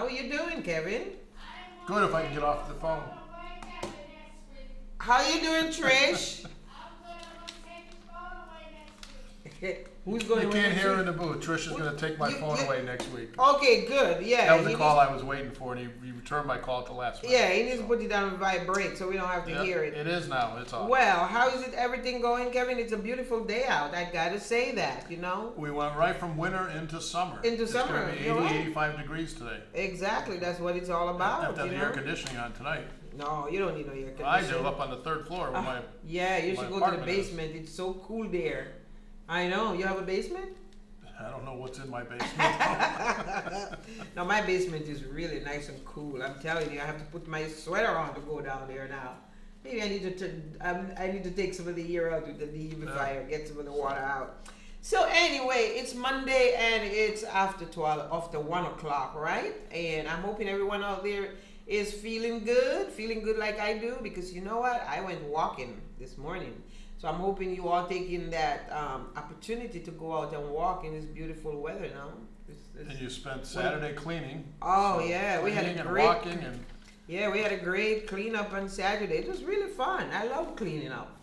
How are you doing, Kevin? Good if I can get off the phone. How you doing, Trish? Who's going You away can't next hear her week? in the booth. Trish is going to take my phone away next week. Okay, good. Yeah. That was the call I was waiting for, and he returned my call at the last minute. Yeah, he needs to put it down and vibrate so we don't have to hear it. It is now. It's off. Well, how is it everything going, Kevin? It's a beautiful day out. I gotta say that, you know? We went right from winter into summer. Into summer. It's going to be 80, 85 degrees today. Exactly. That's what it's all about. I have to have the air conditioning on tonight. No, you don't need no air conditioning. I do, up on the third floor. With my yeah, you should go to the apartment basement. It's so cool there. I know. You have a basement? I don't know what's in my basement. No, my basement is really nice and cool. I'm telling you, I have to put my sweater on to go down there now. Maybe I need to I need to take some of the air out with the dehumidifier, get some of the water out. So anyway, it's Monday and it's after 1 o'clock, right? And I'm hoping everyone out there is feeling good like I do, because you know what? I went walking this morning. So I'm hoping you all taking that opportunity to go out and walk in this beautiful weather now. And you spent Saturday cleaning. Oh yeah, we had a great walking and yeah, we had a great cleanup on Saturday. It was really fun. I love cleaning up,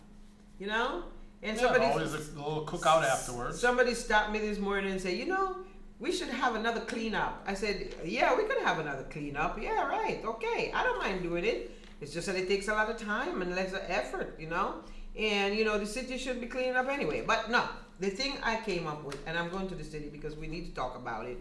you know. And somebody always a little cookout afterwards. Somebody stopped me this morning and said, you know, we should have another cleanup. I said, yeah, we could have another cleanup. Yeah, right. Okay, I don't mind doing it. It's just that it takes a lot of time and less effort, you know. And, you know, the city should be cleaning up anyway. But no, the thing I came up with, and I'm going to the city because we need to talk about it.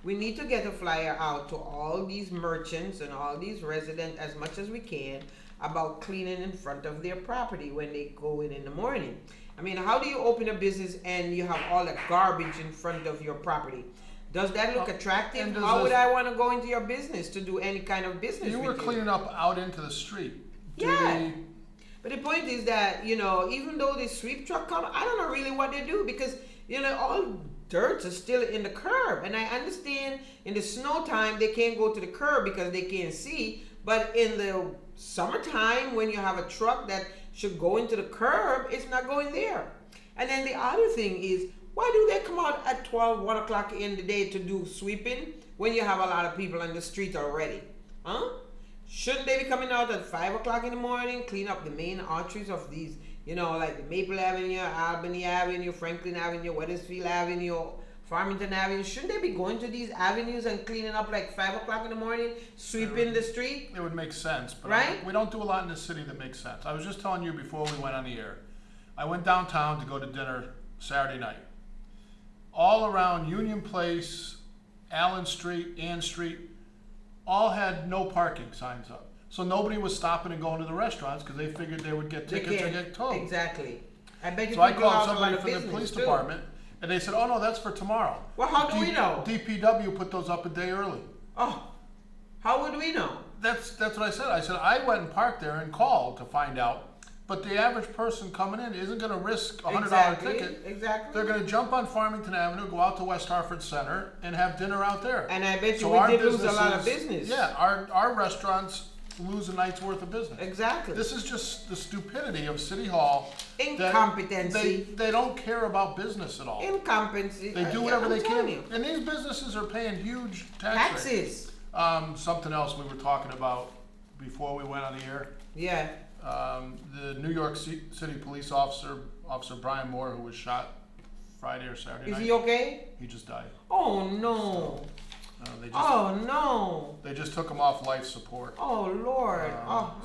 We need to get a flyer out to all these merchants and all these residents as much as we can about cleaning in front of their property when they go in the morning. I mean, how do you open a business and you have all the garbage in front of your property? Does that look attractive? How would I want to go into your business to do any kind of business? You were cleaning up out into the street. Yeah. But the point is that, you know, even though the sweep truck come, I don't know really what they do because, you know, all dirt is still in the curb. And I understand in the snow time, they can't go to the curb because they can't see. But in the summertime, when you have a truck that should go into the curb, it's not going there. And then the other thing is, why do they come out at 1 o'clock in the day to do sweeping when you have a lot of people on the street already? Huh? Shouldn't they be coming out at 5 o'clock in the morning, clean up the main arteries of these, you know, like the Maple Avenue, Albany Avenue, Franklin Avenue, Wethersfield Avenue, Farmington Avenue? Shouldn't they be going to these avenues and cleaning up like 5 o'clock in the morning, sweeping the street? It would make sense, but right? We don't do a lot in the city that makes sense. I was just telling you before we went on the air. I went downtown to go to dinner Saturday night. All around Union Place, Allen Street, Ann Street, all had no parking signs up. So nobody was stopping and going to the restaurants because they figured they would get tickets or get towed. Exactly. I bet you so I called somebody from the police department and they said, oh no, that's for tomorrow. Well, how do we know? DPW put those up a day early. Oh, how would we know? That's what I said. I said, I went and parked there and called to find out. But the average person coming in isn't going to risk a $100 ticket. Exactly. They're going to jump on Farmington Avenue, go out to West Hartford Center, and have dinner out there. And I bet you we did lose a lot of business. Yeah, our restaurants lose a night's worth of business. Exactly. This is just the stupidity of City Hall. Incompetency. They don't care about business at all. Incompetency. They do whatever they can. And these businesses are paying huge taxes. Something else we were talking about before we went on the air. Yeah. The New York City police officer, Officer Brian Moore, who was shot Friday or Saturday night. Is he okay? He just died. Oh no. So, They just him off life support. Oh Lord.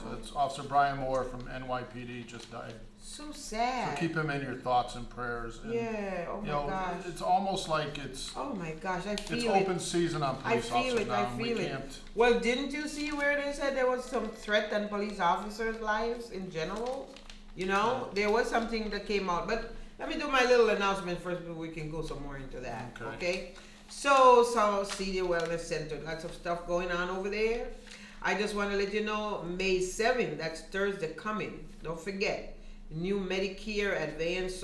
So it's Officer Brian Moore from NYPD just died. So sad. So keep him in your thoughts and prayers. And, yeah. Oh my gosh. It's almost like it's. Oh my gosh, I feel it. It's open season on police officers now. I feel it. Well, didn't you see where they said there was some threat on police officers' lives in general? You know, there was something that came out. But let me do my little announcement first before we can go some more into that. Okay? So CD Wellness Center, lots of stuff going on over there. I just want to let you know, May 7th, that's Thursday coming. Don't forget. New Medicare Advanced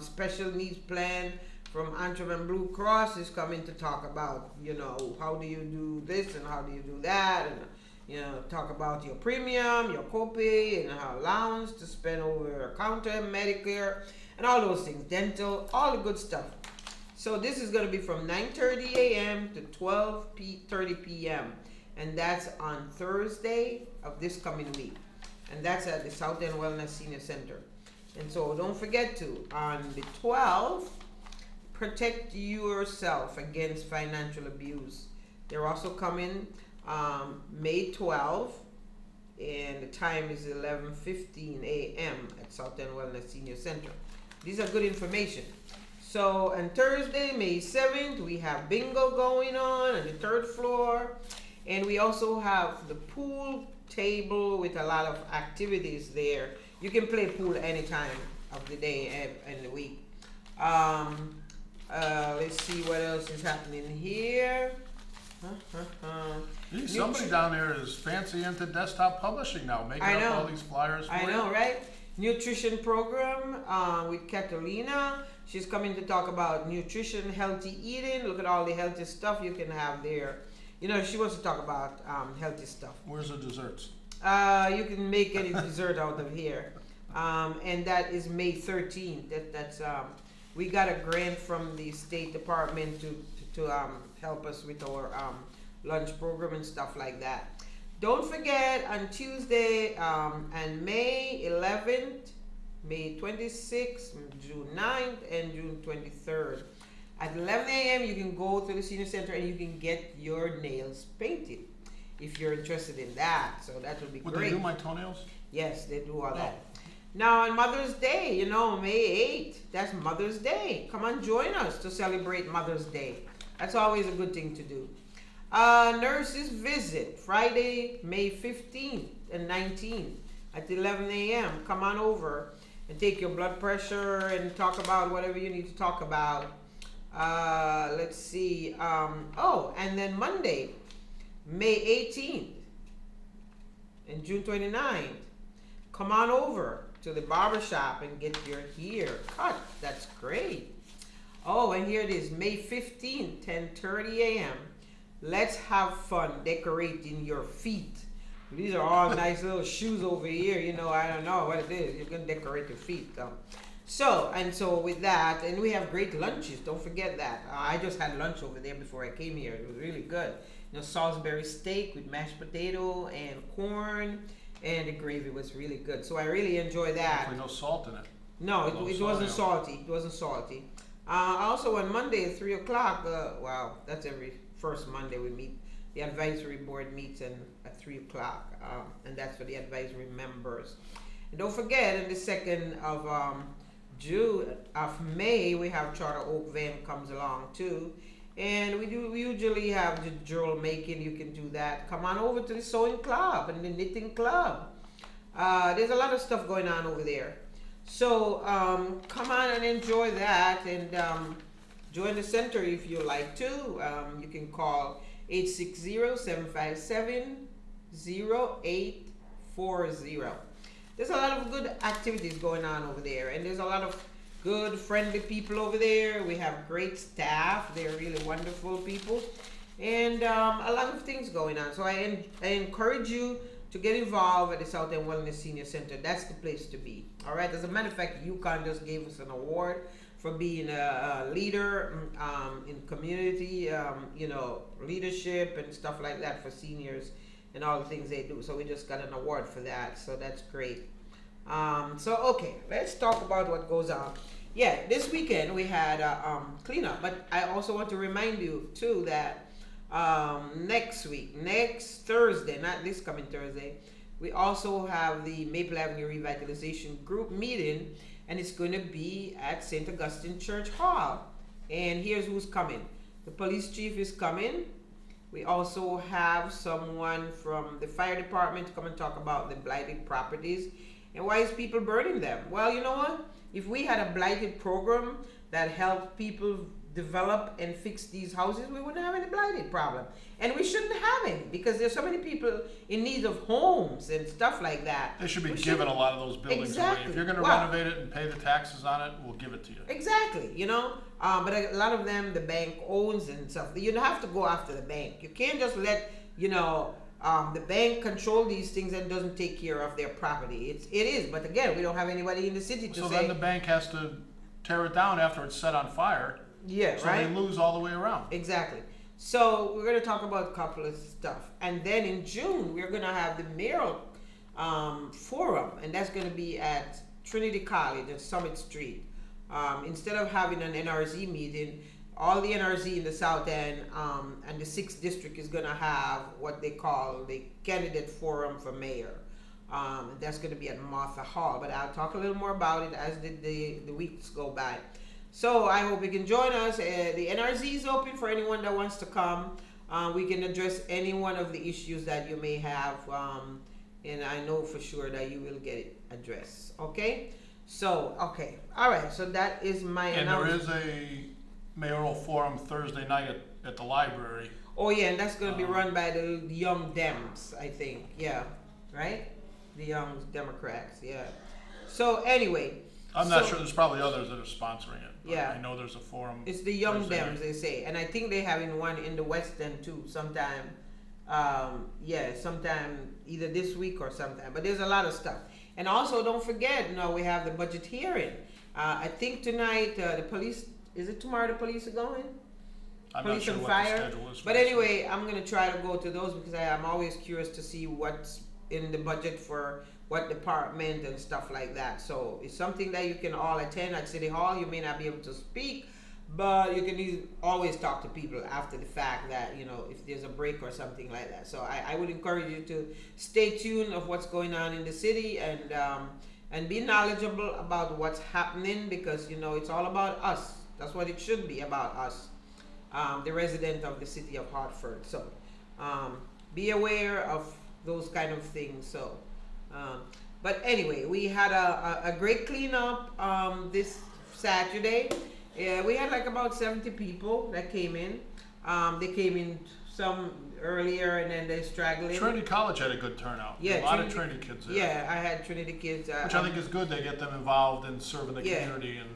Special Needs Plan from Antrim and Blue Cross is coming to talk about, you know, how do you do this and how do you do that, and, you know, talk about your premium, your copay, and how allowance to spend over a counter, Medicare, and all those things, dental, all the good stuff. So this is going to be from 9:30 a.m. to 12:30 p.m. And that's on Thursday of this coming week. And that's at the South End Wellness Senior Center. And so don't forget to, on the 12th, protect yourself against financial abuse. They're also coming May 12th, and the time is 11:15 a.m. at South End Wellness Senior Center. These are good information. So on Thursday, May 7th, we have bingo going on the 3rd floor. And we also have the pool table with a lot of activities there. You can play pool any time of the day and the week. Let's see what else is happening here. Somebody down there is fancy into desktop publishing now, making up all these flyers for you. I know, right? Nutrition program with Catalina. She's coming to talk about nutrition, healthy eating. Look at all the healthy stuff you can have there. You know, she wants to talk about healthy stuff. Where's the desserts? You can make any dessert out of here. And that is May 13th. That's we got a grant from the State Department to help us with our lunch program and stuff like that. Don't forget on Tuesday and May 11th, May 26th, June 9th, and June 23rd. At 11 a.m. you can go to the senior center and you can get your nails painted if you're interested in that. So that would be great. Would they do my toenails? Yes, they do all that. Now on Mother's Day, you know, May 8th, that's Mother's Day. Come on, join us to celebrate Mother's Day. That's always a good thing to do. Nurses visit Friday, May 15th and 19th at 11 a.m. Come on over and take your blood pressure and talk about whatever you need to talk about. Let's see. And then Monday, May 18th and June 29th. Come on over to the barbershop and get your hair cut. That's great. Oh, and here it is, May 15th, 10:30 a.m. Let's have fun decorating your feet. These are all nice little shoes over here. You know, I don't know what it is. You're going to decorate your feet. So with that, and we have great lunches. Don't forget that. I just had lunch over there before I came here. It was really good. You know, Salisbury steak with mashed potato and corn, and the gravy was really good. So I really enjoy that. Hopefully no salt in it. No, it wasn't salty. It wasn't salty. Also on Monday at 3 o'clock, wow, that's every first Monday we meet. The advisory board meets at 3 o'clock, and that's for the advisory members. And don't forget, in the 2nd of May, we have Charter Oak Van comes along too. And we usually have the jewel making. You can do that. Come on over to the sewing club and the knitting club. There's a lot of stuff going on over there. So come on and enjoy that, and join the center if you like to. You can call 860-757-0840. There's a lot of good activities going on over there, and there's a lot of good, friendly people over there. We have great staff. They're really wonderful people, and a lot of things going on. So I encourage you to get involved at the South End Wellness Senior Center. That's the place to be. All right. As a matter of fact, UConn just gave us an award for being a leader in community, leadership and stuff like that for seniors and all the things they do. So we just got an award for that. So that's great. Okay, let's talk about what goes on. Yeah, this weekend we had cleanup, but I also want to remind you too that next Thursday, not this coming Thursday, we also have the Maple Avenue Revitalization Group meeting, and it's going to be at St. Augustine Church Hall. And here's who's coming. The police chief is coming. We also have someone from the fire department to come and talk about the blighted properties and why is people burning them. Well, you know what? If we had a blighted program that helped people develop and fix these houses, we wouldn't have any blighted problem. And we shouldn't have any, because there's so many people in need of homes and stuff like that. They should be given a lot of those buildings away. If you're going to renovate it and pay the taxes on it, we'll give it to you. Exactly, you know. But a lot of them, the bank owns and stuff. You have to go after the bank. You can't just let, the bank control these things and doesn't take care of their property. It is, but again, we don't have anybody in the city to say. So then the bank has to tear it down after it's set on fire Yeah, So right? they lose all the way around. Exactly. So we're going to talk about a couple of stuff. And then in June, we're going to have the mayoral forum. And that's going to be at Trinity College at Summit Street. Instead of having an NRZ meeting, all the NRZ in the South End and the 6th District is going to have what they call the Candidate Forum for Mayor. That's going to be at Martha Hall. But I'll talk a little more about it as the weeks go by. So I hope you can join us. The NRZ is open for anyone that wants to come. We can address any one of the issues that you may have, and I know for sure that you will get it addressed. Okay? So, okay. All right. So that is my announcement. And there is a mayoral forum Thursday night at the library. Oh, yeah, and that's going to be run by the Young Dems, I think. Yeah. Right? The Young Democrats. Yeah. So, anyway. I'm not sure. There's probably others that are sponsoring it. But Yeah. I know there's a forum. It's the Young Thursday Dems, night. they say. And I think they're having one in the West End, too, sometime. Sometime either this week or sometime. But there's a lot of stuff. And also, don't forget, we have the budget hearing. I think tonight, the police, is it tomorrow the police are going? I'm Police not sure and what fire. the schedule is. for But this anyway, I'm going to try to go to those because I'm always curious to see what's in the budget for what department and stuff like that. So it's something that you can all attend at City Hall. You may not be able to speak, but you can always talk to people after the fact that, if there's a break or something like that. So I would encourage you to stay tuned of what's going on in the city and be knowledgeable about what's happening because, it's all about us. That's what it should be, about us, the resident of the city of Hartford. So be aware of those kind of things. So, but anyway, we had a great cleanup this Saturday. Yeah, we had like about 70 people that came in. They came in some earlier and then they straggled in. Trinity College had a good turnout. Yeah, a lot of Trinity kids there. Yeah, I had Trinity kids. Which I think is good. They get them involved in serving the Yeah. community. And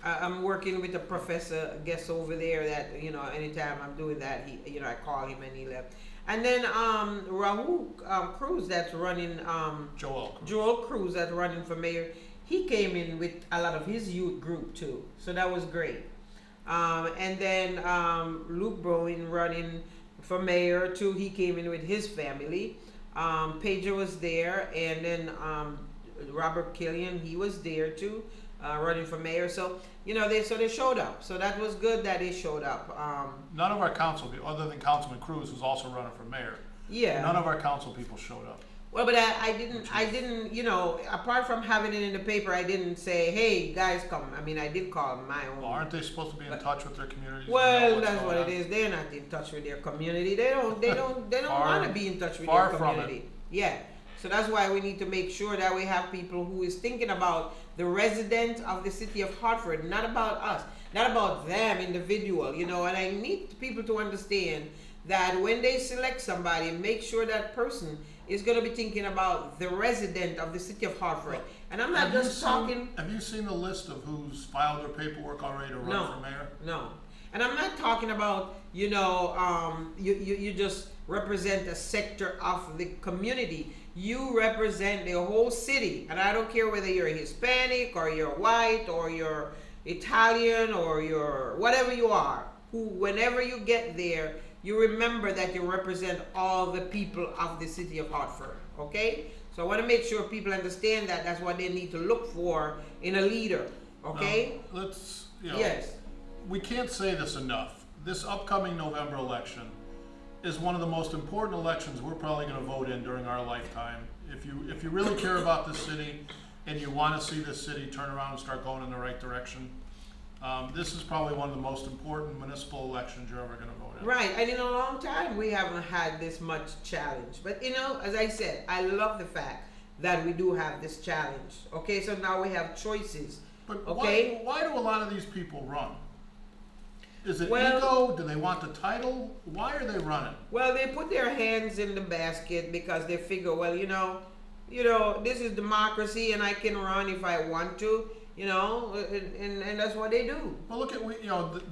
I'm working with a professor, I guess, over there that, anytime I'm doing that, he, I call him and he left. And then Rahul Cruz that's running, Joel Cruz that's running for mayor, he came in with a lot of his youth group too. So that was great. And then Luke Bowen running for mayor too, he came in with his family. Pedro was there, and then Robert Killian, he was there too, running for mayor. So they showed up. So that was good that they showed up. none of our council people, other than Councilman Cruz, who's also running for mayor, Yeah. none of our council people showed up. Well, but I didn't, apart from having it in the paper, I didn't say, hey, guys, come. I mean, I did call my own. Well, aren't they supposed to be in touch with their communities? Well, that's what it is. They're not in touch with their community. They don't want to be in touch with their community. Yeah. So that's why we need to make sure that we have people who is thinking about the resident of the city of Hartford, not about us, not about them individual, and I need people to understand that when they select somebody, make sure that person is going to be thinking about the resident of the city of Hartford. And I'm not just talking. Have you seen the list of who's filed their paperwork already to run for mayor? No. And I'm not talking about, you just represent a sector of the community. You represent the whole city. And I don't care whether you're Hispanic or you're white or you're Italian or you're whatever you are. Whenever you get there, you remember that you represent all the people of the city of Hartford. Okay? So I want to make sure people understand that that's what they need to look for in a leader. Okay? Yes. We can't say this enough. This upcoming November election is one of the most important elections we're probably going to vote in during our lifetime. If you really care about this city and you want to see this city turn around and start going in the right direction, this is probably one of the most important municipal elections you're ever going to vote in. Right, and in a long time we haven't had this much challenge. But as I said, I love the fact that we do have this challenge. Okay, so now we have choices. But okay, why do a lot of these people run? Is it ego? Do they want the title? Why are they running? Well, they put their hands in the basket because they figure, well, this is democracy and I can run if I want to, and that's what they do. Well, look at,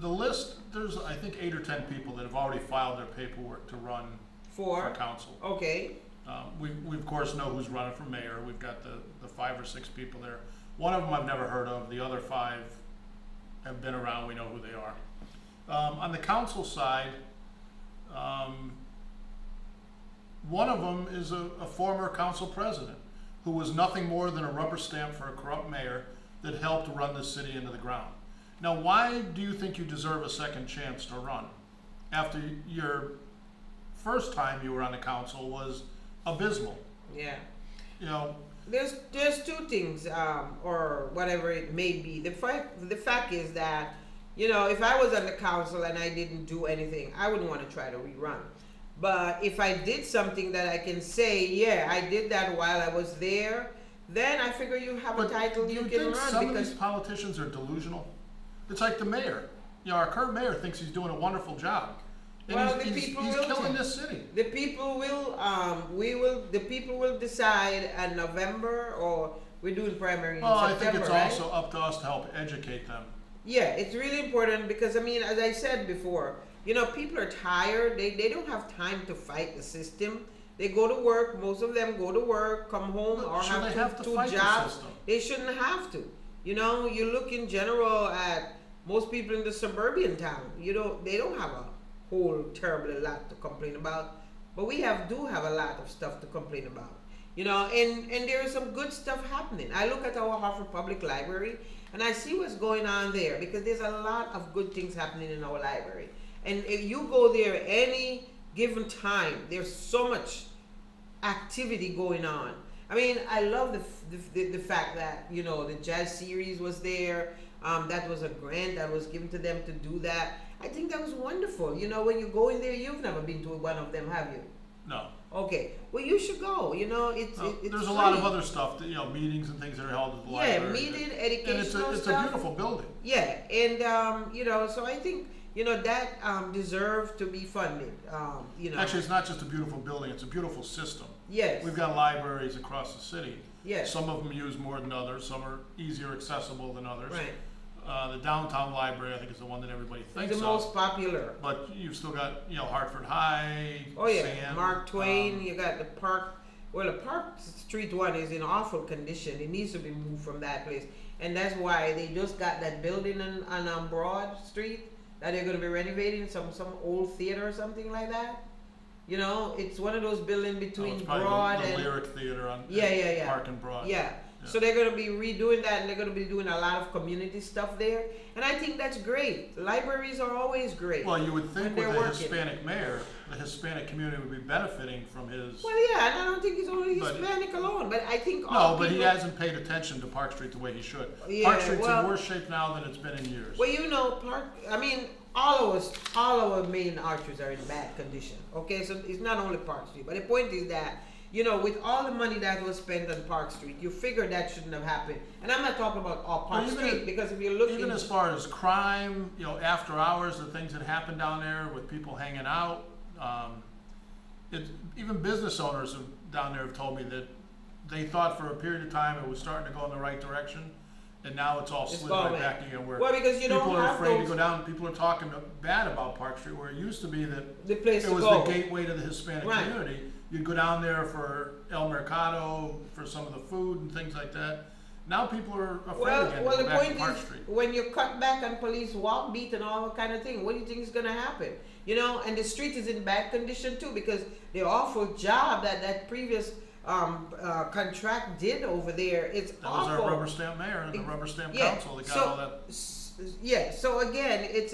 the list, there's I think 8 or 10 people that have already filed their paperwork to run for council. Okay. We of course know who's running for mayor. We've got the 5 or 6 people there. One of them I've never heard of. The other 5, have been around. We know who they are. On the council side, one of them is a former council president who was nothing more than a rubber stamp for a corrupt mayor that helped run the city into the ground. Now, why do you think you deserve a second chance to run after your first time you were on the council was abysmal? Yeah. You know, there's two things, or whatever it may be. The fact is that, you know, if I was on the council and I didn't do anything, I wouldn't want to try to rerun. But if I did something that I can say, yeah, I did that while I was there, then I figure you have a title you can run. Some of these politicians are delusional. It's like the mayor. You know, our current mayor thinks he's doing a wonderful job. And well, he's killing this city. The people will, the people will decide in November, or we're doing primary in September, I think it's right? also up to us to help educate them. Yeah, it's really important because, I mean, as I said before, you know, people are tired. They don't have time to fight the system. They go to work. Most of them go to work, come home, or have two jobs. They shouldn't have to. You know, you look in general at most people in the suburban town. You know, they don't have a whole terrible lot to complain about, but we do have a lot of stuff to complain about. You know, and there is some good stuff happening. I look at our Hartford Public Library and I see what's going on there because there's a lot of good things happening in our library. And if you go there any given time, there's so much activity going on. I mean, I love the fact that, you know, the jazz series was there. That was a grant that was given to them to do that. I think that was wonderful. You know, when you go in there, you've never been to one of them, have you? No. Okay. Well, you should go. You know, it's there's a lot of other stuff, that, you know, meetings and things that are held at the library. Yeah, meeting, educational stuff. And it's a beautiful building. Yeah, and you know, so I think, you know, that deserves to be funded. You know, actually, it's not just a beautiful building; it's a beautiful system. Yes. We've got libraries across the city. Yes. Some of them use more than others. Some are easier accessible than others. Right. The downtown library, I think, is the one that everybody thinks it's the most popular. But you've still got, you know, Hartford High. Oh yeah, Sand, Mark Twain. You got the Park. Well, the Park Street one is in awful condition. It needs to be moved from that place, and that's why they just got that building on Broad Street that they're going to be renovating, some old theater or something like that. You know, it's one of those buildings between Broad the and Lyric Theater on Park and Broad. Yeah. So they're going to be redoing that, and they're going to be doing a lot of community stuff there, and I think that's great. Libraries are always great. Well, you would think with a Hispanic mayor, the Hispanic community would be benefiting from his. Well, yeah, and I don't think he's only Hispanic alone, but I think but he hasn't paid attention to Park Street the way he should. Yeah, Park Street's in worse shape now than it's been in years. Well, you know, all our main arteries are in bad condition. Okay, so it's not only Park Street, but the point is that, you know, with all the money that was spent on Park Street, you figure that shouldn't have happened. And I'm not talking about all Park Street, because if you look even as far as crime, you know, after hours, the things that happen down there with people hanging out, even business owners down there have told me that they thought for a period of time it was starting to go in the right direction, and now it's all slid right back again. Where because you people are afraid to go down. People are talking bad about Park Street, where it used to be that it was the gateway to the Hispanic community. You'd go down there for El Mercado, for some of the food and things like that. Now people are afraid again to go back to Park Street. When you cut back on police walk beat and all that kind of thing, what do you think is going to happen? You know, and the street is in bad condition too, because the awful job that previous contract did over there, it's awful. That was our rubber stamp mayor and the rubber stamp council that got all that. Yeah, so again, it's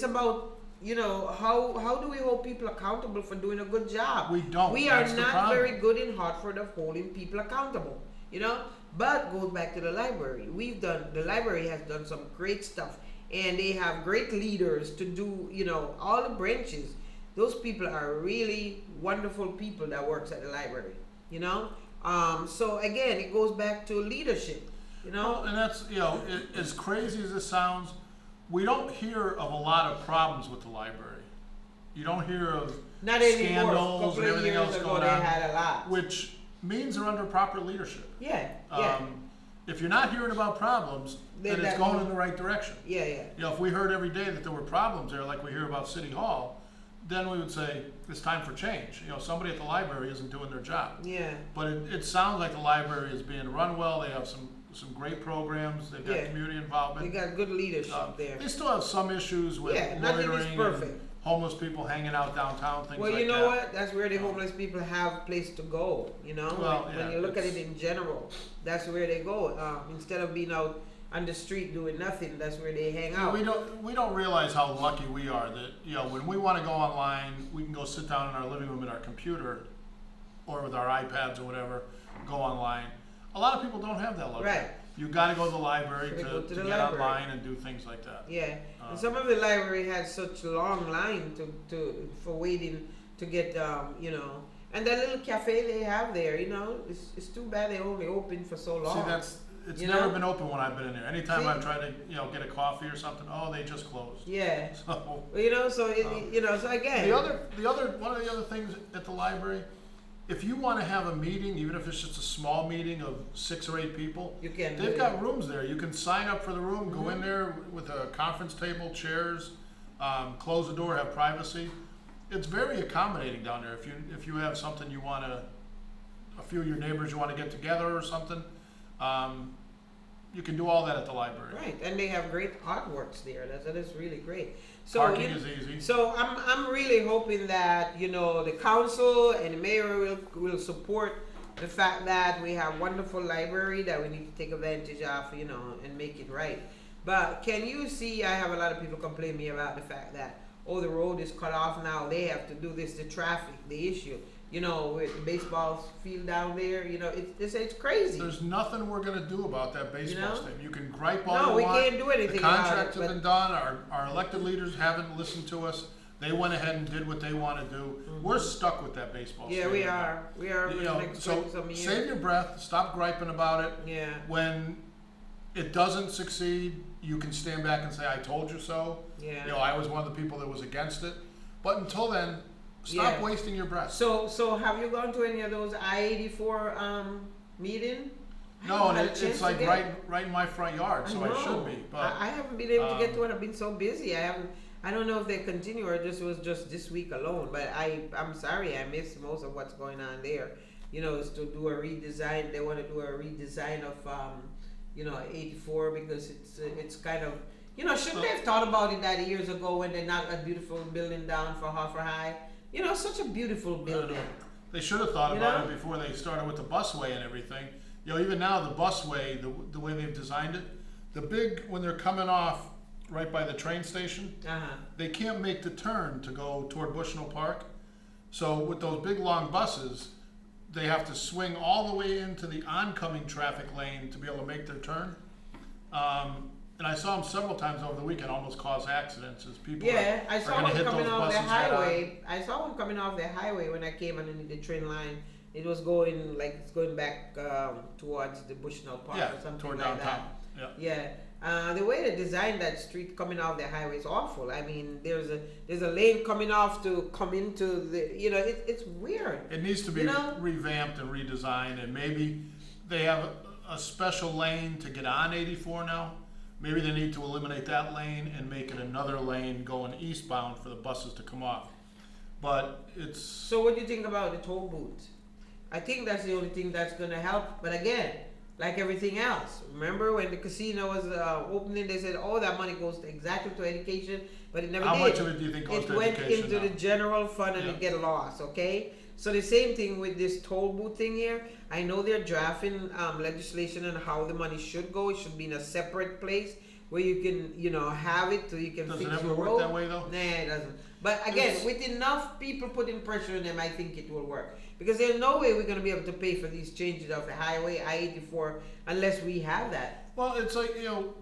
about, you know, how do we hold people accountable for doing a good job? We don't. We are not very good in Hartford of holding people accountable, you know. But goes back to the library. The library has done some great stuff, and they have great leaders to do, you know, all the branches. Those people are really wonderful people that works at the library, you know. So again, it goes back to leadership, you know. Well, and that's, you know, as crazy as it sounds, we don't hear of a lot of problems with the library. You don't hear of scandals and everything else going on, had a lot. which means they're under proper leadership. Yeah. If you're not hearing about problems, then it's going in the right direction. Yeah. You know, if we heard every day that there were problems there, like we hear about City Hall, then we would say it's time for change. You know, somebody at the library isn't doing their job. Yeah. But it sounds like the library is being run well. They have some some great programs. They've got Yeah. community They involvement. got good leadership there. They still have some issues with Yeah, nothing is loitering perfect. and homeless people hanging out downtown, things Well, like you know that. what? That's where the homeless people have a place to go. You know, Well, when yeah, you look at it's- it in general, that's where they go. Instead of being out on the street doing nothing, that's where they hang out. We don't realize how lucky we are that, you know, when we want to go online, we can go sit down in our living room at our computer or with our iPads or whatever, go online. A lot of people don't have that luxury. Right. You got to go to the library So they to, go to to the get library. online and do things like that. Yeah, Um, and some of the library has such long line for waiting to get you know, and that little cafe they have there, you know, it's too bad they only open for so long. See, it's You never know? been open when I've been in there. Anytime See? I've tried to, you know, get a coffee or something, oh, they just closed. Yeah, So well, you know, so you know, so again, one of the other things at the library, if you want to have a meeting, even if it's just a small meeting of 6 or 8 people, you can. they've got rooms there. You can sign up for the room, go in there with a conference table, chairs, close the door, have privacy. It's very accommodating down there. If you have something you want to, a few of your neighbors you want to get together or something, you can do all that at the library. Right, and they have great artworks there. That is really great. So Parking is easy. So I'm really hoping that, you know, the council and the mayor will support the fact that we have wonderful library that we need to take advantage of, you know, and make it right. But can you see, I have a lot of people complain me about the fact that, oh, the road is cut off now, they have to do this, the traffic, the issue. You know, with the baseball field down there, you know, it's crazy. There's nothing we're going to do about that baseball You know? stadium. You can gripe all No, you we want. can't do anything The about contracts it, have but- been done. Our elected leaders haven't listened to us. They went ahead and did what they want to do. We're stuck with that baseball Yeah, stadium. we are. We are for You the know, next so 20-some years. save your breath. Stop griping about it. Yeah. When it doesn't succeed, you can stand back and say, "I told you so." Yeah. You know, I was one of the people that was against it. But until then, stop Yeah. wasting your breath. So have you gone to any of those I-84 meeting? No, and I haven't had a chance it's to like get- right in my front yard, so I know. should be. But I haven't been able to get to um, it. I've been so busy. I don't know if they continue or just was just this week alone. But I'm sorry, I missed most of what's going on there. You know, is to do a redesign. They want to do a redesign of you know, 84 because it's kind of, you know, shouldn't they have thought about it that years ago when they knocked that beautiful building down for Hoffer High? You know, such a beautiful building. They should have thought You about know? it before they started with the busway and everything. You know, even now the busway, the way they've designed it, the big, when they're coming off right by the train station, they can't make the turn to go toward Bushnell Park. So with those big long buses, they have to swing all the way into the oncoming traffic lane to be able to make their turn. And I saw them several times over the weekend almost cause accidents as people Yeah, I are saw going to one hit coming those off the buses head on. highway. I saw one coming off the highway when I came underneath the train line. It was going like it's going back towards the Bushnell Park Yeah, or something toward like downtown. that. Yeah. Yeah, the way they designed that street coming off the highway is awful. I mean, there's a lane coming off to come into the, you know, it's weird. It needs to be You know? revamped and redesigned, and maybe they have a special lane to get on 84 now. Maybe they need to eliminate that lane and make it another lane going eastbound for the buses to come off. But it's, So what do you think about the toll booth? I think that's the only thing that's going to help. But again, like everything else, remember when the casino was opening, they said, oh, that money goes exactly to education, but it never how did. much of it do you think goes It to went education into now? the general fund and Yeah. it get lost, okay? So the same thing with this toll booth thing here. I know they're drafting legislation on how the money should go. It should be in a separate place where you can, you know, have it so you can Does fix it ever your work road. that way though? Nah, it doesn't. But again, It's- with enough people putting pressure on them, I think it will work. Because there's no way we're going to be able to pay for these changes of the highway, I-84, unless we have that. Well, it's like, you know,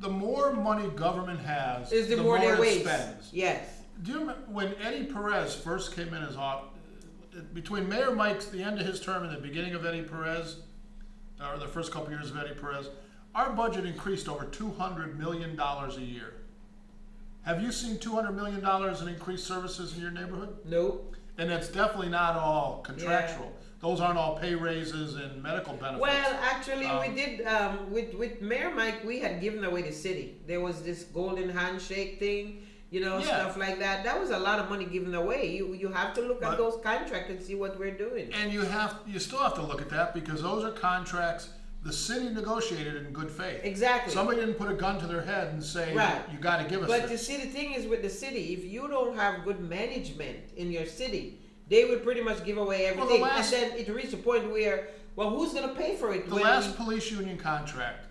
the more money government has, Is the the more they it waste. spends. Yes. Do you remember when Eddie Perez first came in as between Mayor Mike's, the end of his term and the beginning of Eddie Perez, or the first couple years of Eddie Perez, our budget increased over $200 million a year. Have you seen $200 million in increased services in your neighborhood? Nope. And it's definitely not all contractual. Those aren't all pay raises and medical benefits. Well, actually, we Um, did, with Mayor Mike, we had given away the city. There was this golden handshake thing, you know, Yeah. stuff like that. That was a lot of money given away. You have to look at But- those contracts and see what we're doing. And you still have to look at that because those are contracts The city negotiated in good faith. Exactly. Somebody didn't put a gun to their head and say, Right. you got to give us But this. you see, the thing is with the city, if you don't have good management in your city, they would pretty much give away everything. And then it reached a point where, well, who's going to pay for it? The last police union contract,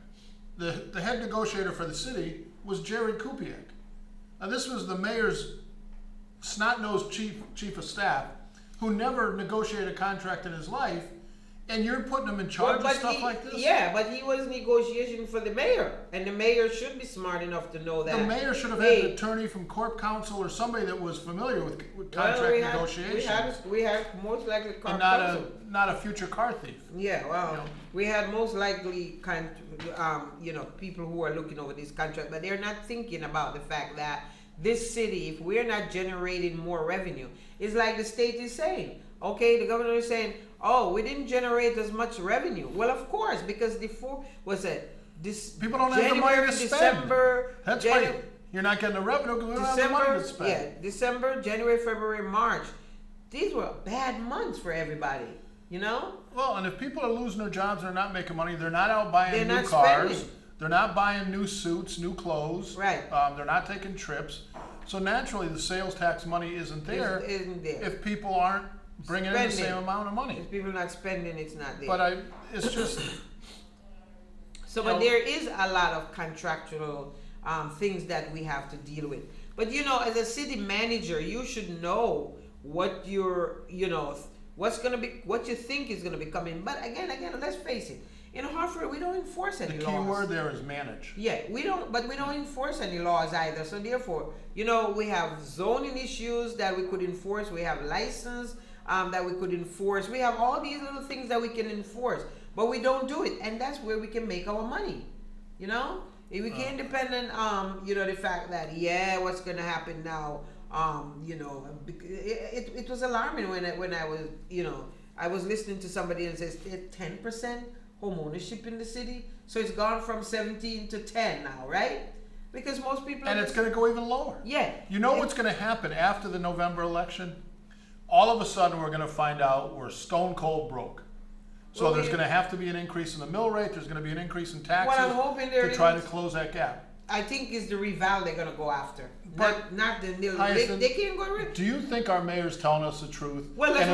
the head negotiator for the city was Jared Kupiak. Now, this was the mayor's snot-nosed chief of staff who never negotiated a contract in his life, and you're putting him in charge of stuff like this? Yeah, but he was negotiating for the mayor, and the mayor should be smart enough to know that. The mayor should have had an attorney from Corp Council or somebody that was familiar with contract negotiations. We had most likely Corp and Council. not a future car thief. Yeah, well, we had most likely people who are looking over this contract, but they're not thinking about the fact that this city, if we're not generating more revenue, it's like the state is saying. Okay, the governor is saying, oh, we didn't generate as much revenue. Well, of course, because people don't have the money to spend. December, that's why you're not getting the revenue because we don't have the money to spend. Yeah, December, January, February, March. These were bad months for everybody, you know? Well, and if people are losing their jobs, they're not making money, they're not out buying new cars. Spending. They're not buying new suits, new clothes. Right. They're not taking trips. So naturally, the sales tax money isn't there. Isn't there. If people aren't bringing in the same amount of money. If people are not spending, it's not there. But it's just... But there is a lot of contractual things that we have to deal with. But, as a city manager, you should know what what you think is going to be coming. But again, let's face it. In Hartford, we don't enforce any laws. The key word there is manage. Yeah, we don't enforce any laws either. So therefore, we have zoning issues that we could enforce. We have license that we could enforce. We have all these little things that we can enforce, but we don't do it, and that's where we can make our money. We can't depend on the fact that what's going to happen now. It was alarming when I was I was listening to somebody and says 10% home ownership in the city, so it's gone from 17 to 10 now, right? Because most people it's going to go even lower. Yeah. What's going to happen after the November election? All of a sudden, we're going to find out we're stone cold broke. So there's going to have to be an increase in the mill rate. There's going to be an increase in taxes to try to close that gap. I think it's the reval they're going to go after, not the mill. They can't go rid. Do you think our mayor's telling us the truth? Well, that's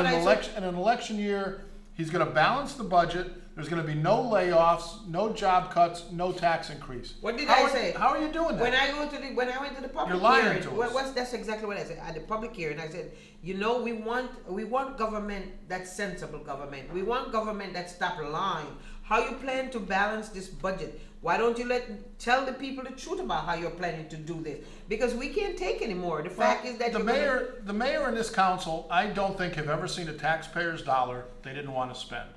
in an election year, he's going to balance the budget. There's going to be no layoffs, no job cuts, no tax increase. What did I say? How are you doing that? When I went to the public You're lying hearing, to us. That's exactly what I said at the public hearing. I said, we want government that's sensible government. We want government that stop lying. How you plan to balance this budget? Why don't you tell the people the truth about how you're planning to do this? Because we can't take anymore. The fact is that the mayor and this council, I don't think have ever seen a taxpayer's dollar they didn't want to spend.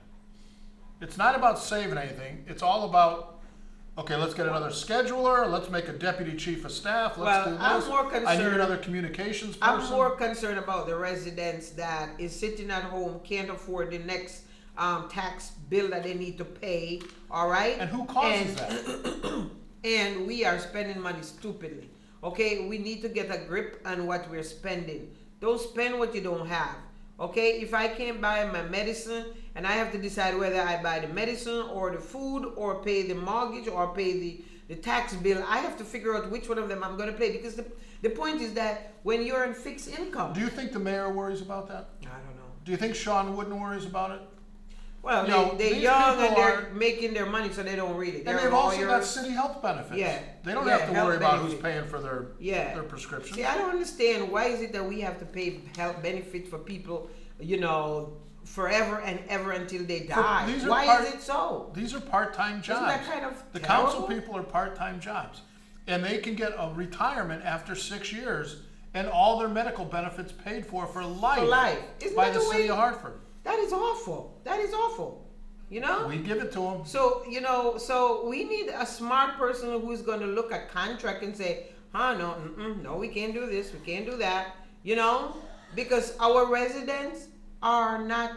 It's not about saving anything. It's all about, okay, let's get another scheduler. Let's make a deputy chief of staff. Let's do this. I'm more concerned. I need another communications person. I'm more concerned about the residents that is sitting at home, can't afford the next tax bill that they need to pay. All right. And who causes that? And we are spending money stupidly. Okay, we need to get a grip on what we're spending. Don't spend what you don't have. Okay, if I can't buy my medicine and I have to decide whether I buy the medicine or the food or pay the mortgage or pay the tax bill, I have to figure out which one of them I'm going to pay, because the point is that when you're in fixed income. Do you think the mayor worries about that? I don't know. Do you think Sean Wooden worries about it? Well, they're young and they're making their money, so they don't read it. And they've also got city health benefits. Yeah. They don't have to worry about who's paying for their prescriptions. See, I don't understand, why is it that we have to pay health benefits for people, forever and ever until they die? Why is it so? These are part-time jobs. Isn't that kind of the terrible? Council people are part-time jobs. And they can get a retirement after 6 years and all their medical benefits paid for life. For life. By the city of Hartford. That is awful. That is awful. We give it to them. So, so we need a smart person who's going to look at contract and say, no, we can't do this, we can't do that, because our residents are not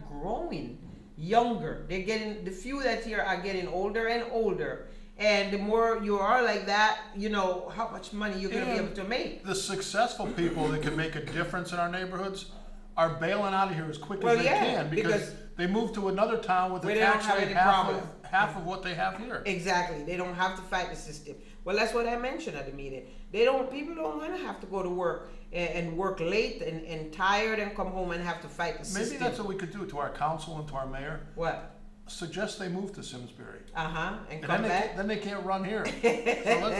growing younger. The few that here are getting older and older. And the more you are like that, how much money you're going to be able to make. The successful people that can make a difference in our neighborhoods are bailing out of here as quick Well, as they yeah, can because they move to another town with a where they don't tax have rate any half problem. of what they have here. Exactly. They don't have to fight the system. Well, that's what I mentioned at the meeting. People don't want to have to go to work and work late and tired and come home and have to fight the system. Maybe that's what we could do to our council and to our mayor. What? Suggest they move to Simsbury. And come back. Then they can't run here. So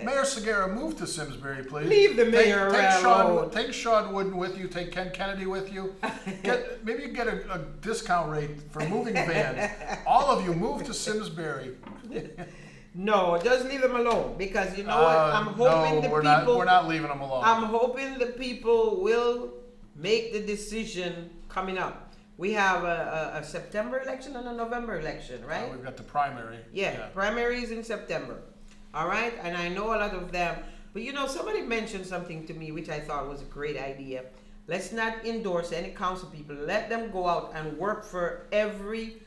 Mayor Segura, move to Simsbury, please. Leave the mayor alone. Take Sean Wooden with you. Take Ken Kennedy with you. Maybe you get a discount rate for moving vans. All of you move to Simsbury. No, just leave them alone because you know what? I'm hoping we're not leaving them alone. I'm hoping the people will make the decision coming up. We have a September election and a November election, right? We've got the primary. Yeah, primaries in September. All right, and I know a lot of them. But you know, somebody mentioned something to me which I thought was a great idea. Let's not endorse any council people. Let them go out and work for every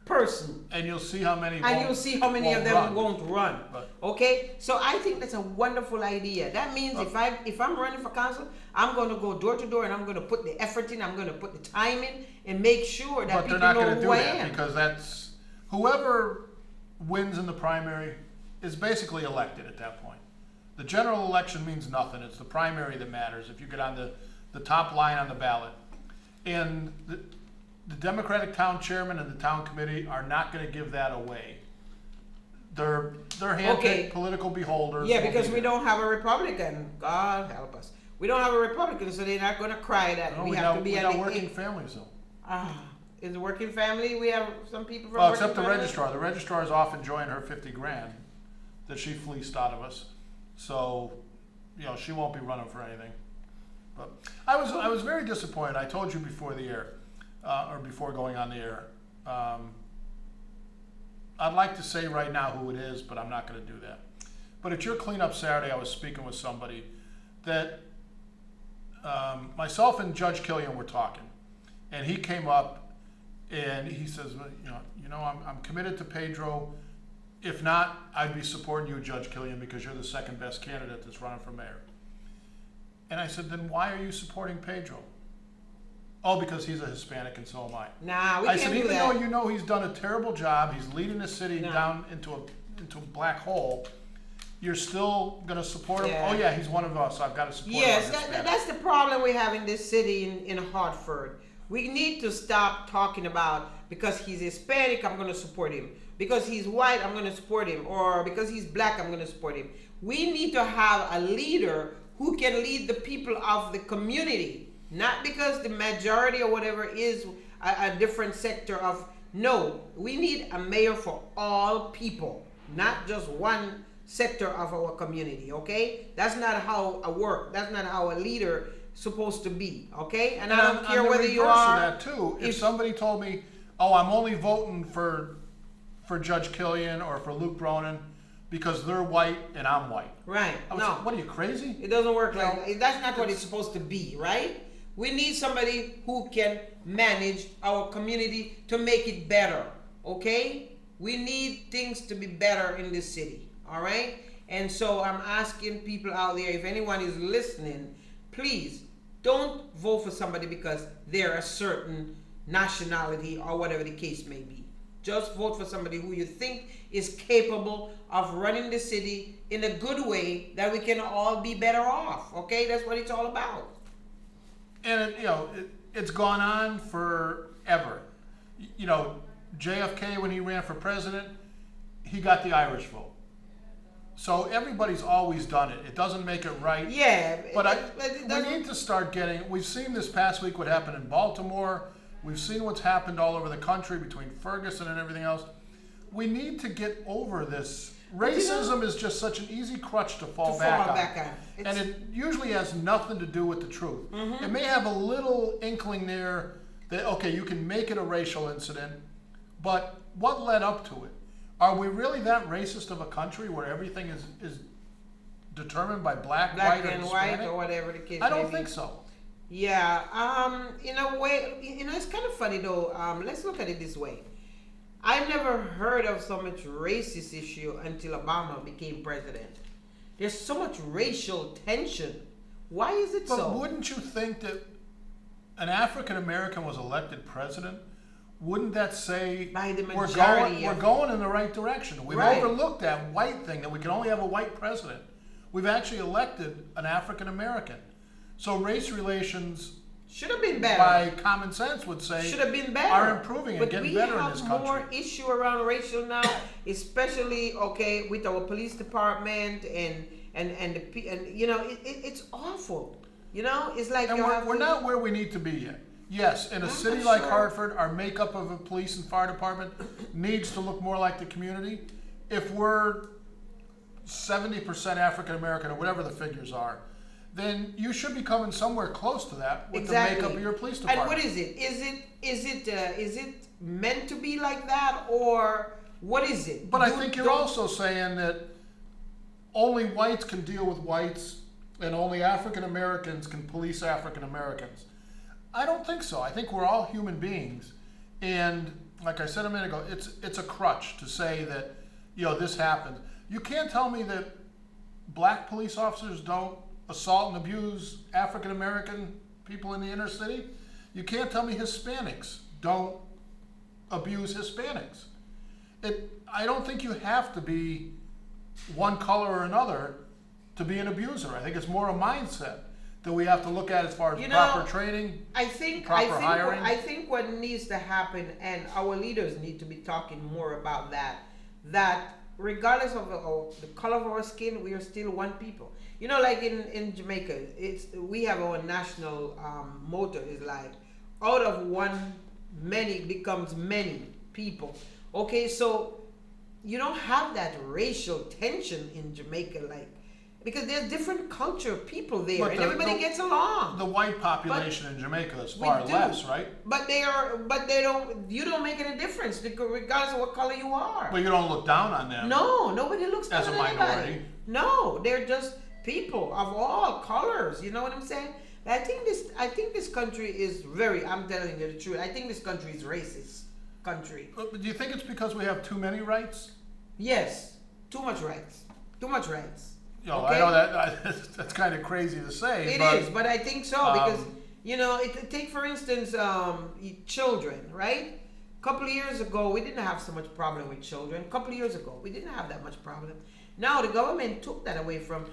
person. And you'll see how many. And you'll see how many of them won't run. But, okay, so I think that's a wonderful idea. That means if I'm running for council, I'm going to go door to door and I'm going to put the effort in. I'm going to put the time in and make sure that people know who I am. But they're not going to do that because that's whoever wins in the primary is basically elected at that point. The general election means nothing. It's the primary that matters. If you get on the top line on the ballot, and the Democratic town chairman and the town committee are not going to give that away. They're handpicked political beholders. Yeah, because we don't have a Republican. God help us. We don't have a Republican, so they're not going to cry that we have to be at working families though. In the working family, we have some people from. Well, except the registrar. The registrar is off enjoying her $50,000 that she fleeced out of us. So, she won't be running for anything. But I was very disappointed. I told you before the air. Or before going on the air. I'd like to say right now who it is, but I'm not going to do that. But at your cleanup Saturday, I was speaking with somebody that myself and Judge Killian were talking, and he came up and he says, I'm committed to Pedro. If not, I'd be supporting you, Judge Killian, because you're the second best candidate that's running for mayor. And I said, then why are you supporting Pedro? Oh, because he's a Hispanic and so am I. Nah, we can't do that. I said, even though he's done a terrible job, he's leading the city down into a black hole, you're still going to support him? Yeah. Oh, yeah, he's one of us. I've got to support him. Yes, that's the problem we have in this city in Hartford. We need to stop talking about because he's Hispanic, I'm going to support him. Because he's white, I'm going to support him. Or because he's black, I'm going to support him. We need to have a leader who can lead the people of the community. Not because the majority or whatever is a different sector of. No, we need a mayor for all people, not just one sector of our community, okay? That's not how I work. That's not how a leader supposed to be, okay? And I don't care whether you are. That too. If somebody told me, oh, I'm only voting for Judge Killian or for Luke Bronin because they're white and I'm white. Right. No. Like, what are you, crazy? It doesn't work like that's not what it's supposed to be, right? We need somebody who can manage our community to make it better, okay? We need things to be better in this city, all right? And so I'm asking people out there, if anyone is listening, please don't vote for somebody because they're a certain nationality or whatever the case may be. Just vote for somebody who you think is capable of running the city in a good way that we can all be better off, okay? That's what it's all about. And it's gone on forever. JFK, when he ran for president, he got the Irish vote. So everybody's always done it. It doesn't make it right. Yeah. But we need to start getting. We've seen this past week what happened in Baltimore. We've seen what's happened all over the country between Ferguson and everything else. We need to get over this. Racism is just such an easy crutch to fall back on. And it usually has nothing to do with the truth. Mm-hmm. It may have a little inkling there that, okay, you can make it a racial incident, but what led up to it? Are we really that racist of a country where everything is determined by black, white, or Hispanic? White, or whatever the case I don't think so. Yeah, in a way, it's kind of funny though. Let's look at it this way. I've never heard of so much racist issue until Obama became president. There's so much racial tension. Why is it so? But wouldn't you think that an African American was elected president, wouldn't that say By the we're majority going in the right direction? We've Right. overlooked that white thing that we can only have a white president. We've actually elected an African American. So race relations, should have been better. by common sense, would say Should have been better. are improving and getting better in this But we have more country. issue around racial now, especially with our police department and it's awful. It's like And you have we're to- not where we need to be yet. Yes, in a I'm city not like sure. Hartford, our makeup of a police and fire department needs to look more like the community. If we're 70% African American or whatever the figures are, then you should be coming somewhere close to that with Exactly. the makeup of your police And department. what is it? Is it meant to be like that, or what is it? But I think you're also saying that only whites can deal with whites and only African Americans can police African Americans. I don't think so. I think we're all human beings. And like I said a minute ago, it's a crutch to say that, this happens. You can't tell me that black police officers don't assault and abuse African American people in the inner city. You can't tell me Hispanics don't abuse Hispanics. I don't think you have to be one color or another to be an abuser. I think it's more a mindset that we have to look at as far as proper training. I think hiring. I think what needs to happen, and our leaders need to be talking more about that regardless of the color of our skin, we are still one people. Like in Jamaica, we have our national motto is like, out of one, many becomes many people. Okay, so you don't have that racial tension in Jamaica, because there's different culture people there, But and everybody gets along. The white population in Jamaica is We far do. less, right? But they don't. You don't make any difference regardless of what color you are. But you don't look down on them. No, nobody looks down As a on anybody. minority. No, they're just people of all colors. You know what I'm saying? I think this country is I'm telling you the truth. I think this country is racist country. But do you think it's because we have too many rights? Yes, too much rights. Too much rights. I know that's kind of crazy to say. It is, but I think so because take for instance children, right? A couple of years ago, we didn't have so much problem with children. A couple of years ago, we didn't have that much problem. Now the government took that away from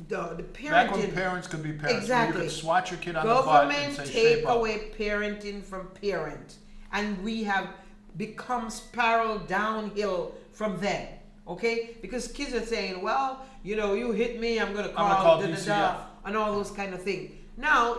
the parenting. Back when parents could be parents, Exactly. you could swat your kid on the butt and say, Government shape take up. away parenting from parent, and we have become spiral downhill from there. Okay, because kids are saying, well, you hit me, I'm gonna call DCF. and all those kind of things. Now,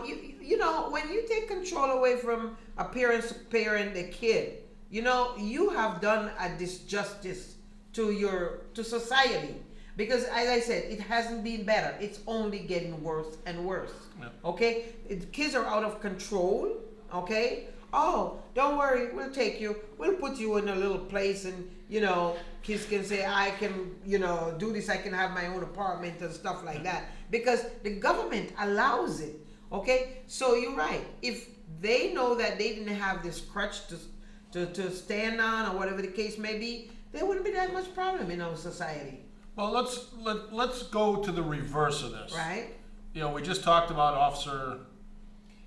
when you take control away from a parent to parent a kid, you have done a disjustice to society. Because as I said, it hasn't been better. It's only getting worse and worse. Yeah. Okay? Kids are out of control. Okay? Oh, don't worry, we'll take you. We'll put you in a little place and, kids can say, I can, do this, I can have my own apartment and stuff like that. Because the government allows it. Okay? So you're right. If they know that they didn't have this crutch to stand on or whatever the case may be, there wouldn't be that much problem in our society. Well, let's go to the reverse of this. Right? We just talked about Officer.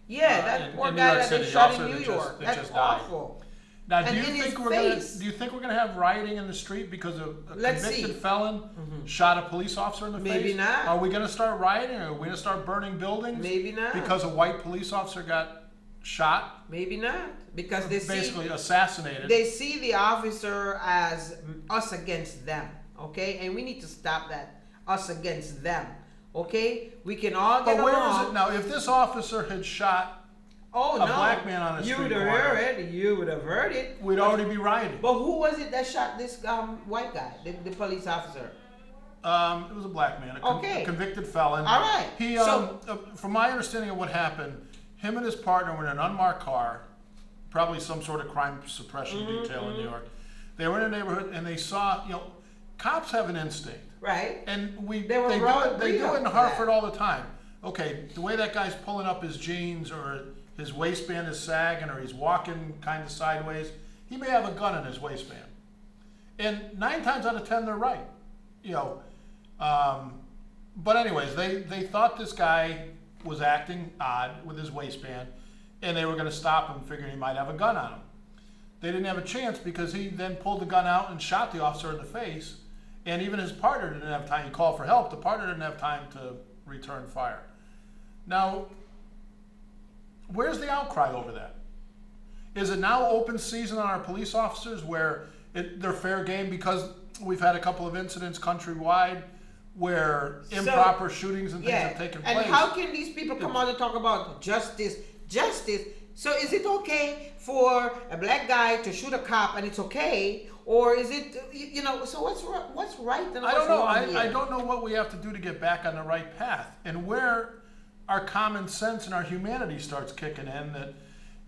Yeah, that poor in New guy York that they City, shot officer in New that York. that That's just died. awful. Now, And do in you his think face. we're gonna have rioting in the street because a Let's convicted see. felon shot a police officer in the face? Maybe not. Are we gonna start rioting? Are we gonna start burning buildings? Maybe not. Because a white police officer got shot, Maybe not. Because they basically see assassinated. they see the officer as us against them. Okay? And we need to stop that. Us against them. Okay? We can all get But where along. is it now? If this officer had shot Oh, a no. black man on a You street would have corner, heard it. You would have heard it. we'd already be rioting. But who was it that shot this white guy, the police officer? It was a black man, Okay. a convicted felon. All right. He, So- from my understanding of what happened, him and his partner were in an unmarked car, probably some sort of crime suppression detail in New York. They were in a neighborhood and they saw, cops have an instinct. Right? And They they were do wrong it, they to do it in that. Hartford all the time. Okay, the way that guy's pulling up his jeans or his waistband is sagging or he's walking kind of sideways, he may have a gun in his waistband. And 9 times out of 10, they're right. But anyways, they thought this guy was acting odd with his waistband. and they were going to stop him, figuring he might have a gun on him. They didn't have a chance because he then pulled the gun out and shot the officer in the face, and even his partner didn't have time. He called for help. The partner didn't have time to return fire. Now, where's the outcry over that? Is it now open season on our police officers where they're fair game because we've had a couple of incidents countrywide where improper shootings and things have taken place? And how can these people come out and talk about justice? So is it okay for a black guy to shoot a cop and it's okay? Or is it, so what's right and what's wrong here? I don't know what we have to do to get back on the right path. And where our common sense and our humanity starts kicking in, that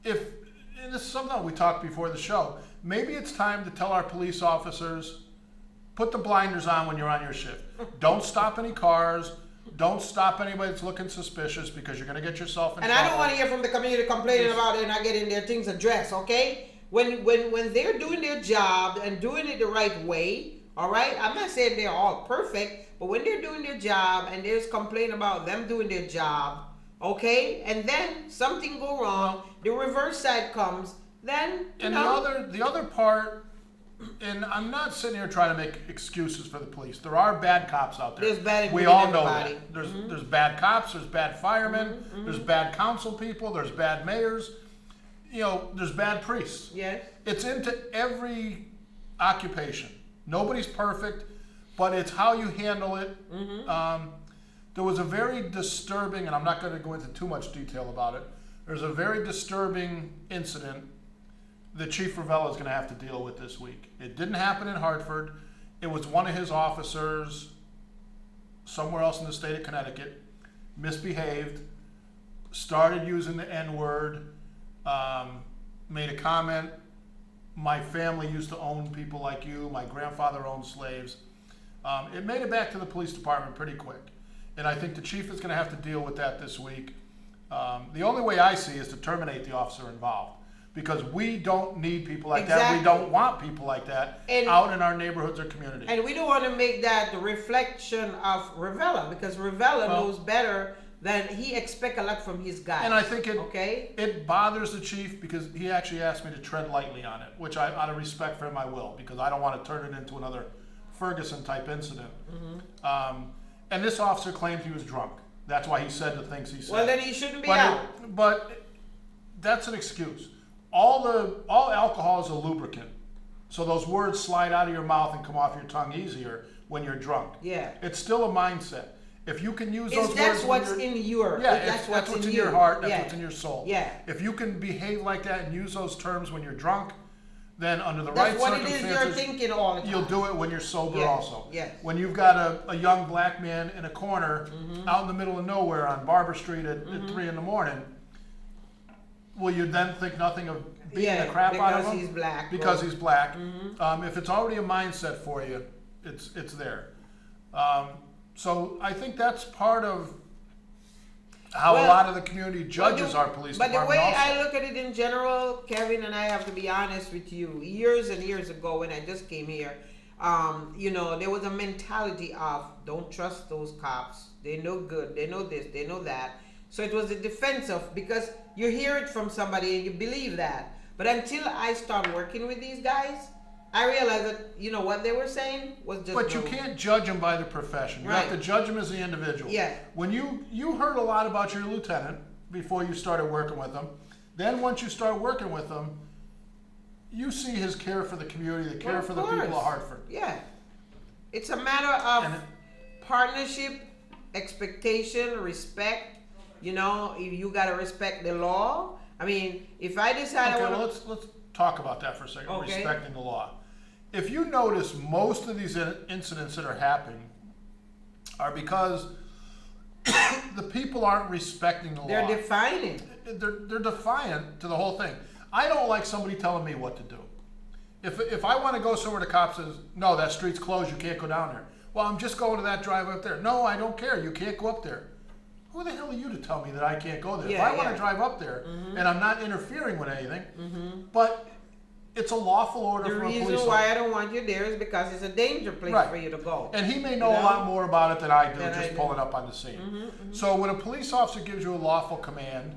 and this is something we talked before the show, maybe it's time to tell our police officers, put the blinders on when you're on your shift. Don't stop any cars. Don't stop anybody that's looking suspicious, because you're going to get yourself in trouble. And I don't want to hear from the community complaining about it and not getting their things addressed, okay? When they're doing their job and doing it the right way, all right? I'm not saying they're all perfect, but when they're doing their job and there's complaint about them doing their job, okay? And then something go wrong, the reverse side comes, then, the other part, and I'm not sitting here trying to make excuses for the police. There are bad cops out there. There's bad. We all know that. There's bad cops. There's bad firemen. There's bad council people. There's bad mayors. There's bad priests. Yes. It's into every occupation. Nobody's perfect, but it's how you handle it. There was a very disturbing, and I'm not going to go into too much detail about it. There's a very disturbing incident that Chief Ravella is going to have to deal with this week. It didn't happen in Hartford. It was one of his officers somewhere else in the state of Connecticut, misbehaved, started using the N-word, made a comment, my family used to own people like you, my grandfather owned slaves. It made it back to the police department pretty quick. And I think the chief is going to have to deal with that this week. The only way I see is to terminate the officer involved, because we don't need people like that. We don't want people like that out in our neighborhoods or communities. And we don't want to make that the reflection of Ravella, because Ravella knows better than he expects a lot from his guys. And I think it bothers the chief, because he actually asked me to tread lightly on it, which out of respect for him I will, because I don't want to turn it into another Ferguson type incident. And this officer claims he was drunk. That's why he said the things he said. Well, then he shouldn't be out. But that's an excuse. All alcohol is a lubricant, so those words slide out of your mouth and come off your tongue easier when you're drunk. Yeah. It's still a mindset. If you can use those words, that's what's in your that's what's in your heart. That's what's in your soul. Yeah. If you can behave like that and use those terms when you're drunk, then under the right circumstances, that's what it is you're thinking all the time. You'll do it when you're sober also. Yes. When you've got a young black man in a corner out in the middle of nowhere on Barber Street at 3 in the morning, will you then think nothing of beating the crap out of him? Because he's black. Because he's black. If it's already a mindset for you, it's there. So I think that's part of how a lot of the community judges our police department. But the way also. I look at it in general, Kevin, and I have to be honest with you, years and years ago when I just came here, there was a mentality of don't trust those cops. They're no good. They know this. They know that. So it was a defense of, because you hear it from somebody and you believe that. But until I started working with these guys, I realized that, what they were saying was just But you can't judge them by the profession. You have to judge them as the individual. Yeah. When you heard a lot about your lieutenant before you started working with him, then once you start working with him, you see his care for the community, the care for the people of Hartford. Yeah. It's a matter of partnership, expectation, respect. You got to respect the law. I mean, if I decide let's talk about that for a second, respecting the law. If you notice, most of these incidents that are happening are because the people aren't respecting the law. They're defiant. They're defiant to the whole thing. I don't like somebody telling me what to do. If I want to go somewhere, the cop says, no, that street's closed, you can't go down there. Well, I'm just going to that drive up there. No, I don't care, you can't go up there. Who the hell are you to tell me that I can't go there? If I want to drive up there and I'm not interfering with anything, but it's a lawful order from a police officer. The reason why I don't want you there is because it's a danger place for you to go. And he may know a lot more about it than I do, just pulling up on the scene. So when a police officer gives you a lawful command,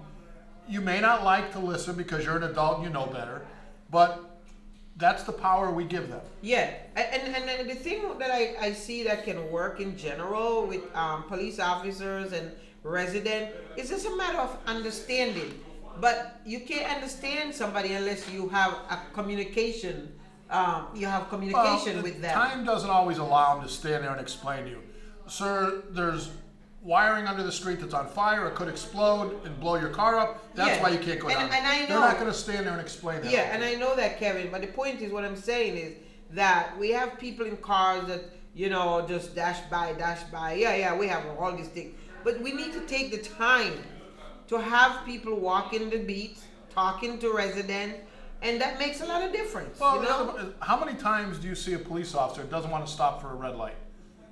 you may not like to listen because you're an adult and you know better, but that's the power we give them. Yeah, and the thing that I see that can work in general with police officers and resident is just a matter of understanding. But you can't understand somebody unless you have a communication. You have communication with them. Time doesn't always allow them to stand there and explain to you, sir. There's wiring under the street that's on fire. It could explode and blow your car up. That's why you can't go down. And I know they're not going to stand there and explain that. Yeah, and I know that, Kevin. But the point is, what I'm saying is that we have people in cars that just dash by. Yeah, we have all these things. But we need to take the time to have people walking the beats, talking to residents, and that makes a lot of difference. Well, how many times do you see a police officer that doesn't want to stop for a red light?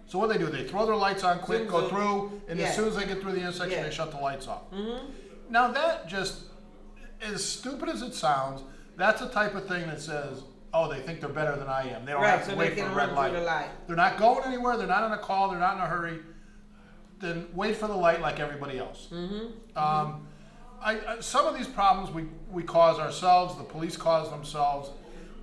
So what do? They throw their lights on quick, go through, and as soon as they get through the intersection, they shut the lights off. Now that just, as stupid as it sounds, that's the type of thing that says, oh, they think they're better than I am. They don't have to wait for a red light. They're not going anywhere. They're not on a call. They're not in a hurry. Then wait for the light like everybody else. Some of these problems we cause ourselves. The police cause themselves.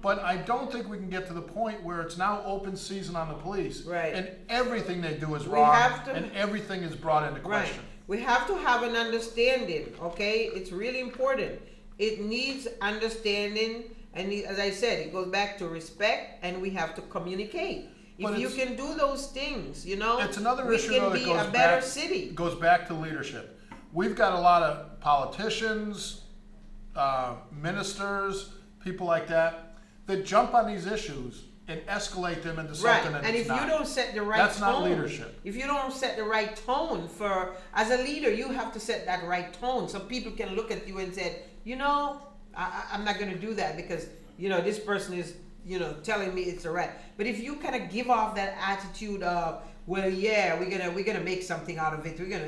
But I don't think we can get to the point where it's now open season on the police, and everything they do is wrong, and everything is brought into question. We have to have an understanding, okay? It's really important. It needs understanding, and as I said, it goes back to respect, and we have to communicate. If you can do those things, it's another issue we can be a better city. It goes back to leadership. We've got a lot of politicians, ministers, people like that jump on these issues and escalate them into something that's not. And if you don't set the right tone, that's not leadership. If you don't set the right tone as a leader, you have to set that right tone so people can look at you and say, I'm not going to do that because, this person is, telling me it's the right. But if you kind of give off that attitude of, well, yeah, we're gonna make something out of it. We're gonna,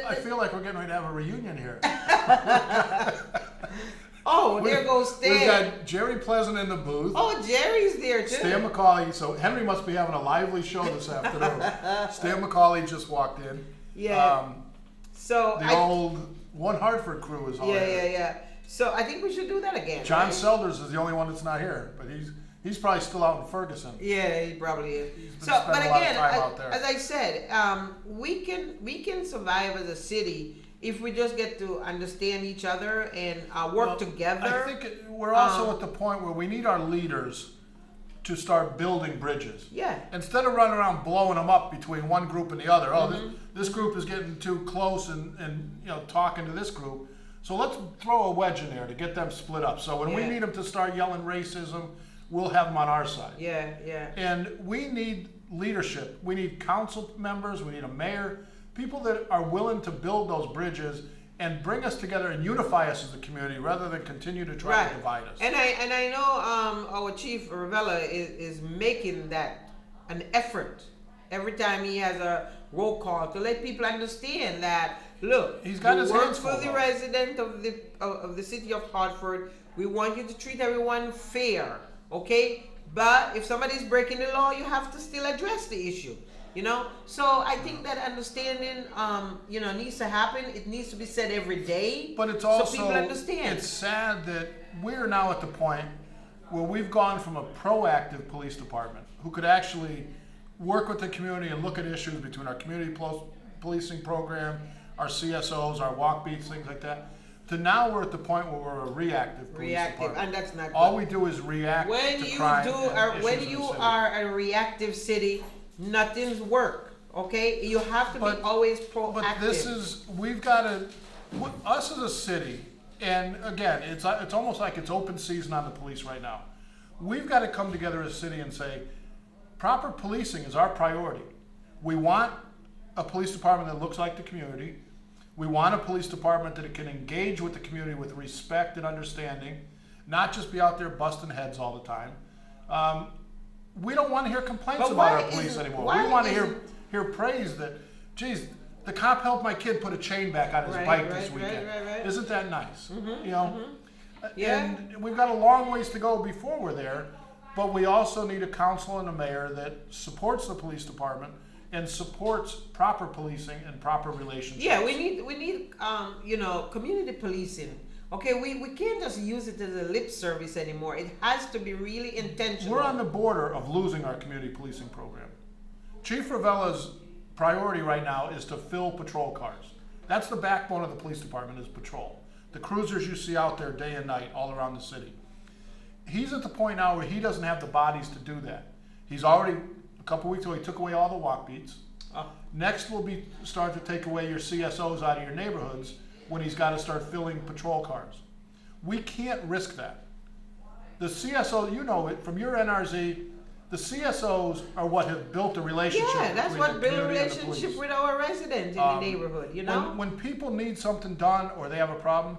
I feel like we're getting ready to have a reunion here. Oh, there goes Stan. We've got Jerry Pleasant in the booth. Oh, Jerry's there too. Stan McCauley. So Henry must be having a lively show this afternoon. Stan McCauley just walked in. Yeah. Old One Hartford crew is all here. Yeah. So I think we should do that again. John Selders is the only one that's not here, but he's probably still out in Ferguson. Yeah, he probably is. But again, as I said, we can survive as a city if we just get to understand each other and work together. I think we're also at the point where we need our leaders to start building bridges. Yeah. Instead of running around blowing them up between one group and the other. Oh, this group is getting too close and talking to this group. So let's throw a wedge in there to get them split up. So when we need them to start yelling racism, we'll have them on our side. Yeah. And we need leadership. We need council members. We need a mayor. People that are willing to build those bridges and bring us together and unify us as a community rather than continue to try to divide us. And I know our Chief Ravella is making that an effort every time he has a roll call to let people understand that, look, he's got his hands full for the resident of the city of Hartford. We want you to treat everyone fair, okay? But if somebody's breaking the law, you have to still address the issue. So I think that understanding, needs to happen. It needs to be said every day. But it's also, so people understand. It's sad that we're now at the point where we've gone from a proactive police department who could actually work with the community and look at issues between our community policing program, our CSOs, our walk beats, things like that, to now we're at the point where we're a reactive police department. And that's not good. All we do is react to crime. When you are a reactive city, nothing's work, okay? You have to be always proactive. But we've got to, us as a city, and again, it's almost like it's open season on the police right now. We've got to come together as a city and say, proper policing is our priority. We want a police department that looks like the community. We want a police department that can engage with the community with respect and understanding, not just be out there busting heads all the time. We don't want to hear complaints about our police anymore. We want to hear praise that, geez, the cop helped my kid put a chain back on his bike this weekend. Right. Isn't that nice? And we've got a long ways to go before we're there, but we also need a council and a mayor that supports the police department and supports proper policing and proper relationships. Yeah, we need you know, community policing. Okay, we can't just use it as a lip service anymore. It has to be really intentional. We're on the border of losing our community policing program. Chief Ravella's priority right now is to fill patrol cars. That's the backbone of the police department, is patrol. The cruisers you see out there day and night all around the city. He's at the point now where he doesn't have the bodies to do that. He's already, a couple weeks ago, he took away all the walk beats. Next will be start to take away your CSOs out of your neighborhoods when he's got to start filling patrol cars. We can't risk that. The CSO, you know it from your NRZ, the CSOs are what have built a relationship. Yeah, that's between what the built a community and the relationship police. with our residents in the neighborhood, you know? When people need something done or they have a problem,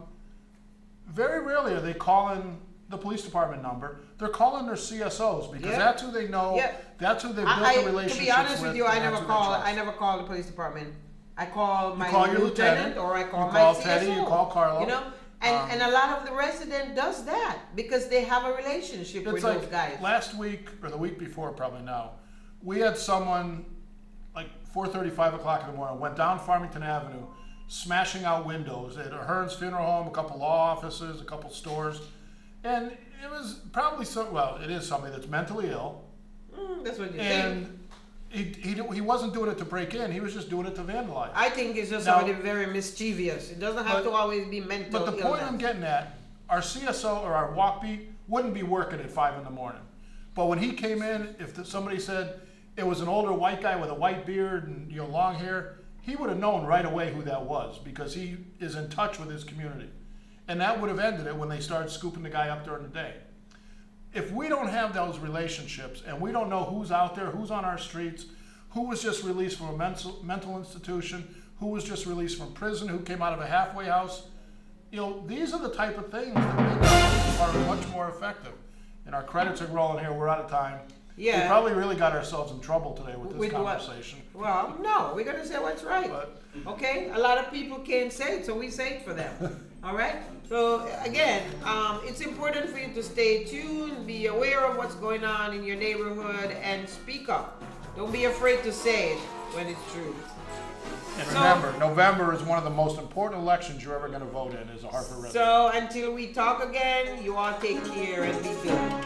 very rarely are they calling the police department number. They're calling their CSOs because Yeah. that's who they know. Yeah. That's who they've built a relationship with. To be honest with you, I and never that's who they trust. never call the police department. I call my call your lieutenant, or I call you my call CSO. Teddy, you call Carlo. You know, and a lot of the resident does that because they have a relationship with It's like those guys. last week or the week before, probably now, we had someone like 4:30, 5 o'clock in the morning went down Farmington Avenue, smashing out windows at a Hearns Funeral Home, a couple law offices, a couple stores, and it was probably it is somebody that's mentally ill. That's what you think. And he wasn't doing it to break in. He was just doing it to vandalize. I think it's just Now- somebody very mischievous. It doesn't have to always be mental But the point illness. I'm getting at, our CSO or our walk beat wouldn't be working at 5 in the morning. But when he came in, if somebody said it was an older white guy with a white beard and long hair, he would have known right away who that was because he is in touch with his community. And that would have ended it when they started scooping the guy up during the day. If we don't have those relationships and we don't know who's out there, who's on our streets, who was just released from a mental institution, who was just released from prison, who came out of a halfway house, these are the type of things that make our police department much more effective. And our credits are rolling here. We're out of time. Yeah. We probably really got ourselves in trouble today with this With what? conversation. Well, no, we're going to say what's right. But- Okay? A lot of people can't say it, so we say it for them. All right? So, again, it's important for you to stay tuned, be aware of what's going on in your neighborhood, and speak up. Don't be afraid to say it when it's true. And remember, November is one of the most important elections you're ever going to vote in as a Hartford resident. So, until we talk again, you all take care and be good.